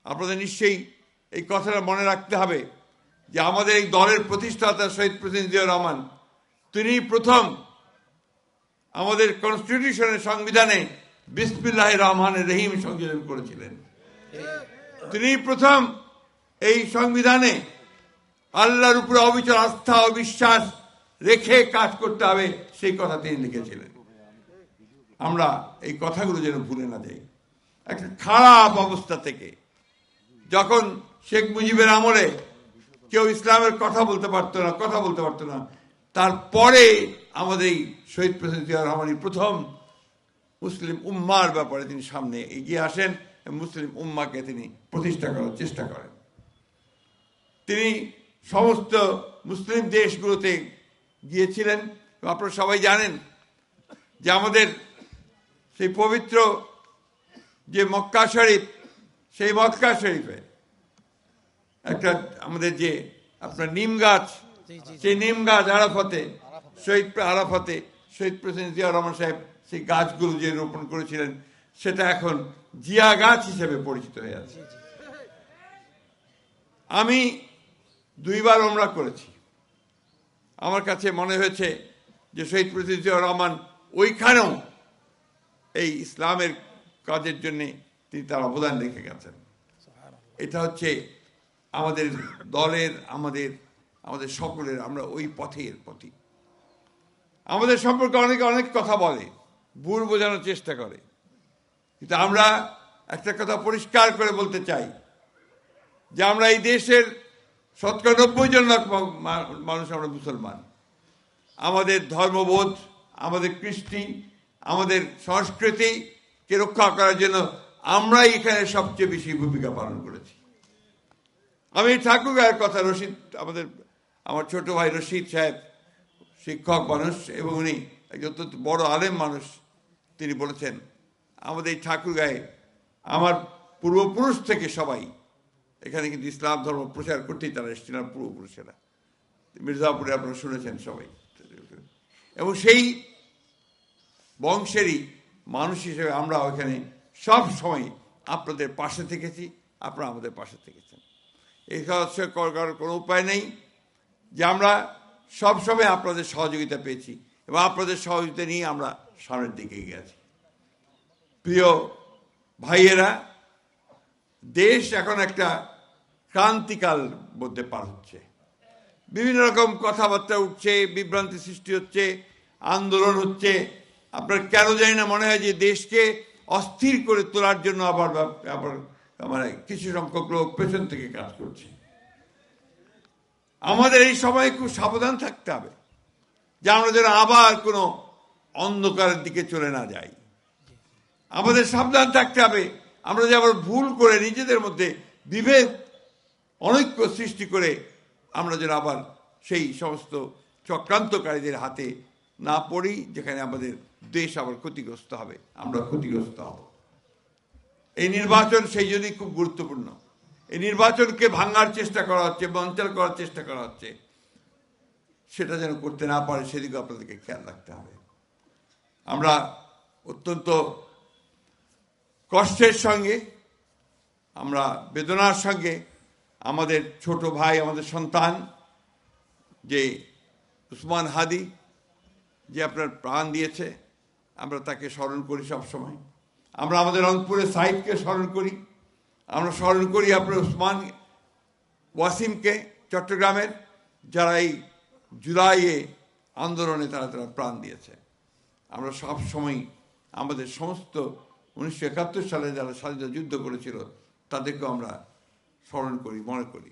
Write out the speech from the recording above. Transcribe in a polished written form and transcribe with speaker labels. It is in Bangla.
Speaker 1: আপনাদের নিশ্চয়ই এই কথাটা মনে রাখতে হবে যে আমাদের এই দলের প্রতিষ্ঠাতা শহীদ প্রেসিডেন্ট জিয়াউর রহমান, তিনি প্রথম আমাদের কনস্টিটিউশনের সংবিধানে বিসমিল্লাহির রহমানির রহিম সংযোজন করেছিলেন। তিনি প্রথম এই সংবিধানে আল্লাহর উপরে অবিচল আস্থা ও বিশ্বাস রেখে কাজ করতে হবে সেই কথা তিনি লিখেছিলেন। আমরা এই কথাগুলো যেন ভুলে না যাই। একটা খারাপ অবস্থা থেকে যখন শেখ মুজিবের আমলে কেউ ইসলামের কথা বলতে পারতো না, তারপরে আমাদের এই শহীদ প্রেসিডেন্ট জিয়াউর রহমানই প্রথম মুসলিম উম্মার ব্যাপারে তিনি সামনে এগিয়ে আসেন, মুসলিম উম্মাকে তিনি প্রতিষ্ঠা করার চেষ্টা করেন। তিনি সমস্ত মুসলিম দেশগুলোতে গিয়েছিলেন। আপনারা সবাই জানেন যে আমাদের সেই পবিত্র যে মক্কা শরীফ, সেই মক্কা শরীফে একটা আমাদের যে আপনার নিম গাছ, সেই নিম গাছ আরাফাতে শহীদ প্রেসিডেন্ট জিয়াউর রহমান সাহেব সেই গাছগুলো যে রোপণ করেছিলেন, সেটা এখন জিয়া গাছ হিসেবে পরিচিত হয়ে আছে। আমি 2 বার ওমরা করেছি। আমার কাছে মনে হয়েছে যে শহীদ প্রেসিডেন্ট জিয়াউর রহমান ওইখানেও এই ইসলামের কাজের জন্য তিনি তার অবদান রেখে গেছেন। এটা হচ্ছে আমাদের দলের, আমাদের সকলের, আমরা ওই পথের প্রতি। আমাদের সম্পর্কে অনেকে অনেক কথা বলে, ভুল বোঝানোর চেষ্টা করে, কিন্তু আমরা একটা কথা পরিষ্কার করে বলতে চাই যে আমরা এই দেশের 90% মানুষ আমরা মুসলমান। আমাদের ধর্মবোধ, আমাদের কৃষ্টি, আমাদের সংস্কৃতিকে রক্ষা করার জন্য আমরাই এখানে সবচেয়ে বেশি ভূমিকা পালন করেছি। আমি ঠাকুরগাঁয়ের কথা, আমার ছোট ভাই রশিদ সাহেব শিক্ষক মানুষ এবং উনি একজন অত্যন্ত বড় আলেম মানুষ, তিনি বলেছেন আমাদের এই ঠাকুরগাঁয়ে আমার পূর্বপুরুষ থেকে সবাই এখানে কিন্তু ইসলাম ধর্ম প্রচার করতেই তারা এসেছিলেন, পূর্বপুরুষেরা। মির্জাপুরে আপনারা শুনেছেন সবাই। এবং সেই বংশেরই মানুষ হিসেবে আমরা ওইখানে সব সময় আপনাদের পাশে থেকেছি, আপনারা আমাদের পাশে থেকেছেন। এই কাজ করার কোনো উপায় নেই যে আমরা সবসময় আপনাদের সহযোগিতা পেয়েছি এবং আপনাদের সহযোগিতা নিয়ে আমরা সামনের দিকে এগিয়ে আছি। প্রিয় ভাইয়েরা, দেশ এখন একটা ক্রান্তিকাল মধ্যে পার হচ্ছে। বিভিন্ন রকম কথাবার্তা উঠছে, বিভ্রান্তি সৃষ্টি হচ্ছে, আন্দোলন হচ্ছে। আপনার কেন জানি না মনে হয় যে দেশকে অস্থির করে তোলার জন্য আবার মানে কিছু সংখ্যক লোক পেছন থেকে কাজ করছে। আমাদের এই সময় খুব সাবধান থাকতে হবে যে আমরা যেন আবার কোনো অন্ধকারের দিকে চলে না যাই। আমাদের সাবধান থাকতে হবে আমরা যে আবার ভুল করে নিজেদের মধ্যে বিভেদ, অনৈক্য সৃষ্টি করে আমরা যেন আবার সেই সমস্ত চক্রান্তকারীদের হাতে না পড়ি, যেখানে আমাদের দেশ আবার ক্ষতিগ্রস্ত হবে, আমরা ক্ষতিগ্রস্ত হব। এই নির্বাচন সেই জন্যই খুব গুরুত্বপূর্ণ। এই নির্বাচনকে ভাঙার চেষ্টা করা হচ্ছে, বঞ্চনা করার চেষ্টা করা হচ্ছে, সেটা যেন করতে না পারে সেদিকে আপনাদেরকে খেয়াল রাখতে হবে। আমরা অত্যন্ত কষ্টের সঙ্গে, আমরা বেদনার সঙ্গে আমাদের ছোট ভাই, আমাদের সন্তান যে উসমান হাদি, যে আপনার প্রাণ দিয়েছে, আমরা তাকে স্মরণ করি সবসময়। আমরা আমাদের রংপুরের সাহিবকে স্মরণ করি, আমরা স্মরণ করি আপনার উসমান ওয়াসিমকে চট্টগ্রামের, যারা এই জুলাইয়ে আন্দোলনে তারা প্রাণ দিয়েছে। আমরা সবসময় আমাদের সমস্ত 1971 সালে যারা স্বাধীনতা যুদ্ধ করেছিল তাদেরকেও আমরা স্মরণ করি, মনে করি।